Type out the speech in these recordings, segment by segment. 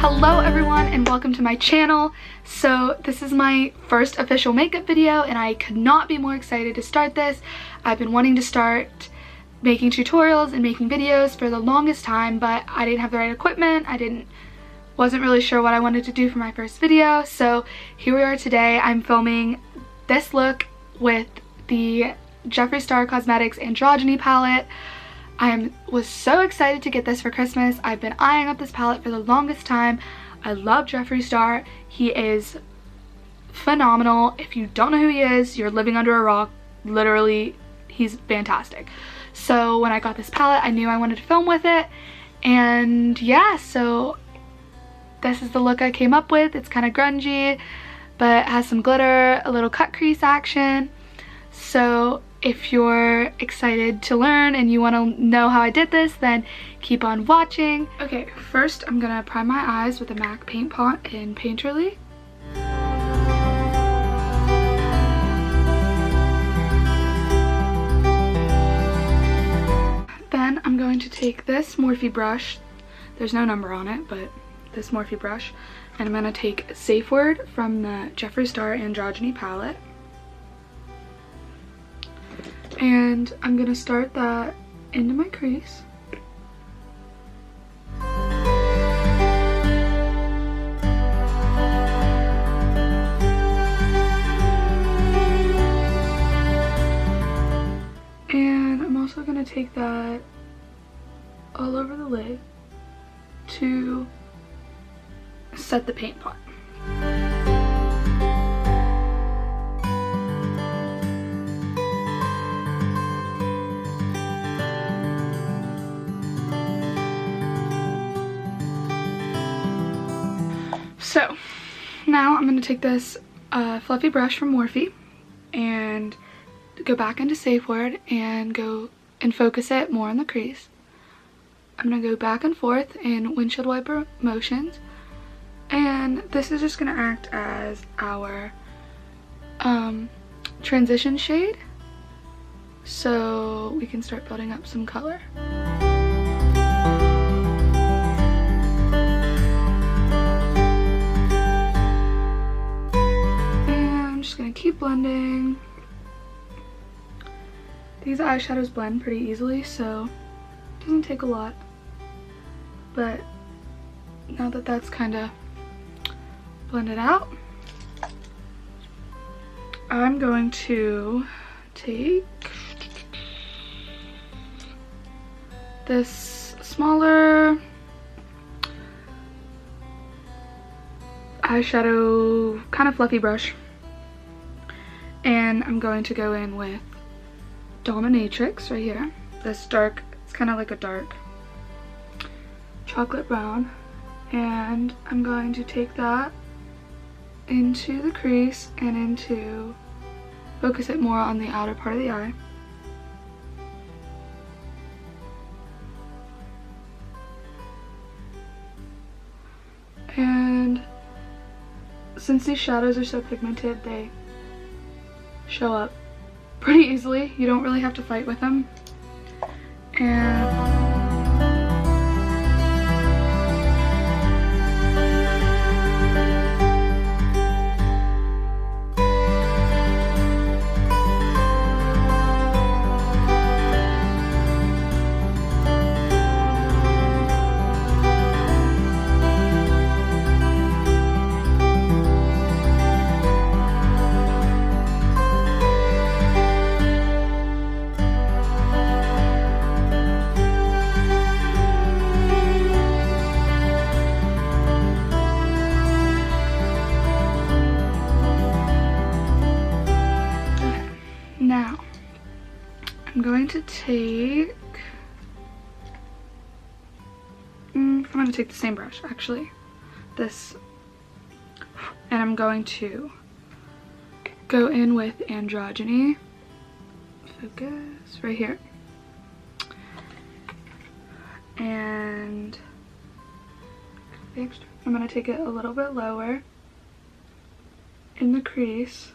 Hello everyone and welcome to my channel. So this is my first official makeup video and I could not be more excited to start this. I've been wanting to start making tutorials and making videos for the longest time, but I didn't have the right equipment. Wasn't really sure what I wanted to do for my first video. So here we are today. I'm filming this look with the Jeffree Star Cosmetics Androgyny palette. I was so excited to get this for Christmas. I've been eyeing up this palette for the longest time. I love Jeffree Star. He is phenomenal. If you don't know who he is, you're living under a rock. Literally, he's fantastic. So when I got this palette, I knew I wanted to film with it. And yeah, so this is the look I came up with. It's kind of grungy, but it has some glitter, a little cut crease action. So if you're excited to learn and you want to know how I did this, then keep on watching. Okay, first I'm gonna prime my eyes with a MAC paint pot in Painterly. Then I'm going to take this Morphe brush. There's no number on it, but this Morphe brush. And I'm gonna take Safe Word from the Jeffree Star Androgyny palette. And I'm gonna start that into my crease. And I'm also gonna take that all over the lid to set the paint pot. So now I'm going to take this fluffy brush from Morphe and go back into Safe Word and go and focus it more on the crease. I'm going to go back and forth in windshield wiper motions, and this is just going to act as our transition shade so we can start building up some color. Gonna keep blending. These eyeshadows blend pretty easily, so it doesn't take a lot. But now that that's kind of blended out, I'm going to take this smaller eyeshadow kind of fluffy brush. And I'm going to go in with Dominatrix right here. This dark, it's kind of like a dark chocolate brown. And I'm going to take that into the crease and focus it more on the outer part of the eye. And since these shadows are so pigmented, they show up pretty easily. You don't really have to fight with them. And now I'm going to take, I'm going to take the same brush actually, this, and I'm going to go in with Androgyny, focus right here, and I'm going to take it a little bit lower in the crease.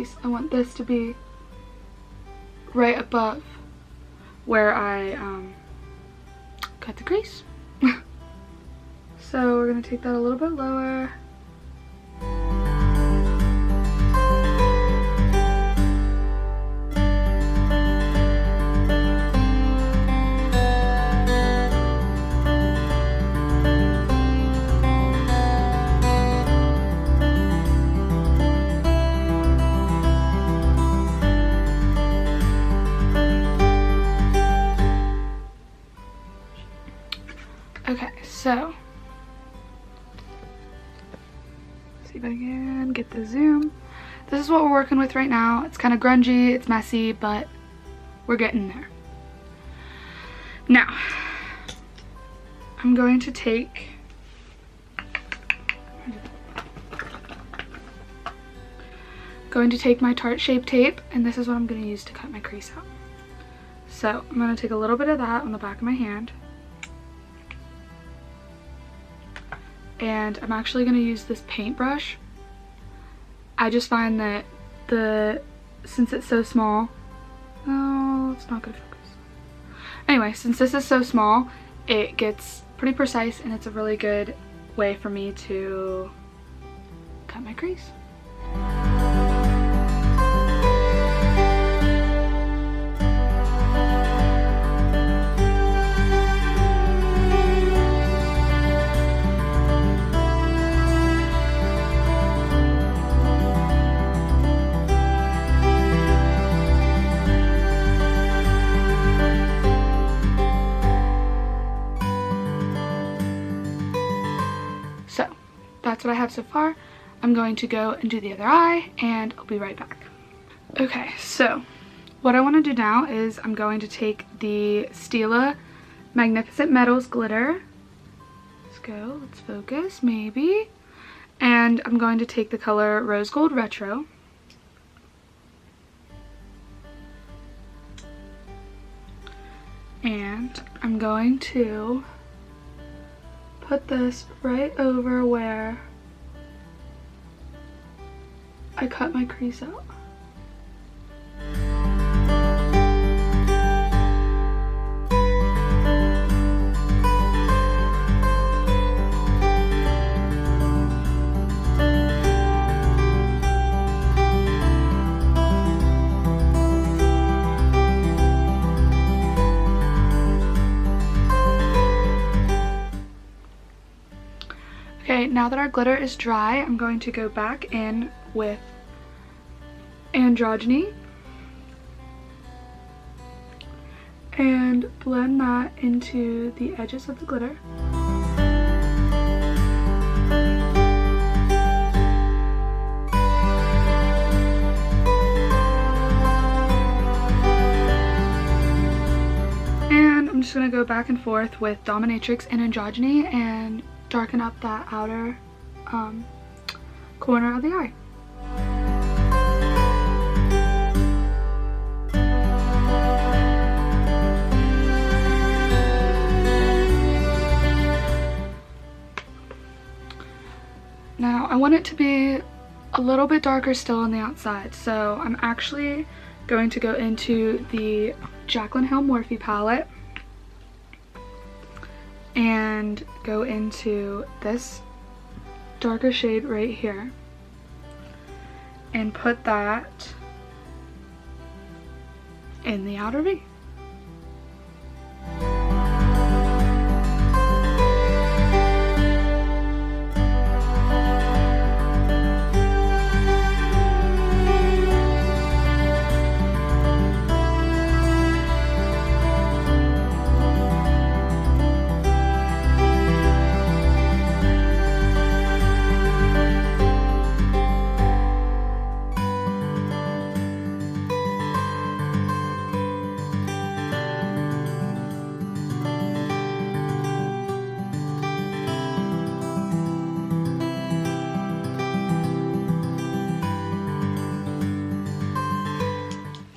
crease, I want this to be right above where I cut the crease. So we're going to take that a little bit lower. Okay, so see if I can get the zoom. This is what we're working with right now. It's kind of grungy, it's messy, but we're getting there. Now, I'm going to take my Tarte Shape Tape, and this is what I'm going to use to cut my crease out. So I'm going to take a little bit of that on the back of my hand. And I'm actually going to use this paintbrush. I just find that since it's so small, oh, it's not going to focus. Anyway, since this is so small, it gets pretty precise and it's a really good way for me to cut my crease. That's what I have so far. I'm going to go and do the other eye and I'll be right back. Okay, so what I want to do now is I'm going to take the Stila Magnificent Metals glitter. Let's go, let's focus, maybe. And I'm going to take the color Rose Gold Retro. And I'm going to put this right over where I cut my crease out. Okay, now that our glitter is dry, I'm going to go back in with Androgyny and blend that into the edges of the glitter. And I'm just going to go back and forth with Dominatrix and Androgyny and darken up that outer corner of the eye. Now I want it to be a little bit darker still on the outside, so I'm actually going to go into the Jaclyn Hill Morphe palette and go into this darker shade right here and put that in the outer V.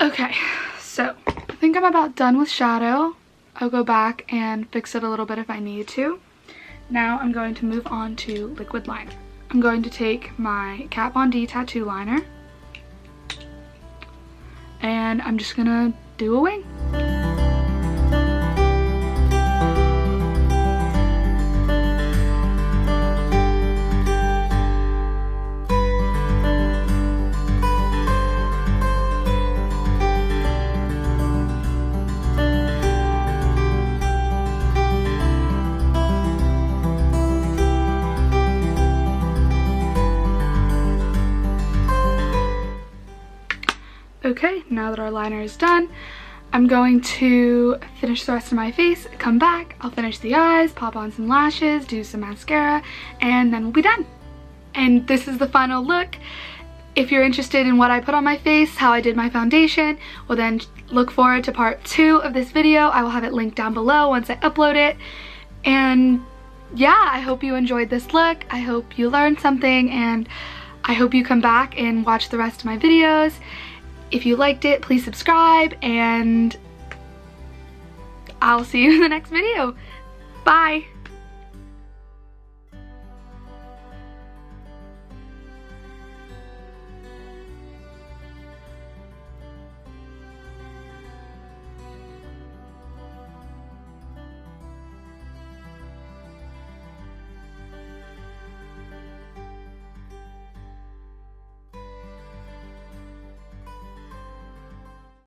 Okay, so I think I'm about done with shadow. I'll go back and fix it a little bit if I need to. Now I'm going to move on to liquid liner. I'm going to take my Kat Von D tattoo liner and I'm just gonna do a wing. Okay, now that our liner is done, I'm going to finish the rest of my face, come back, I'll finish the eyes, pop on some lashes, do some mascara, and then we'll be done. And this is the final look. If you're interested in what I put on my face, how I did my foundation, well then look forward to part 2 of this video. I will have it linked down below once I upload it. And yeah, I hope you enjoyed this look. I hope you learned something, and I hope you come back and watch the rest of my videos. If you liked it, please subscribe, and I'll see you in the next video. Bye!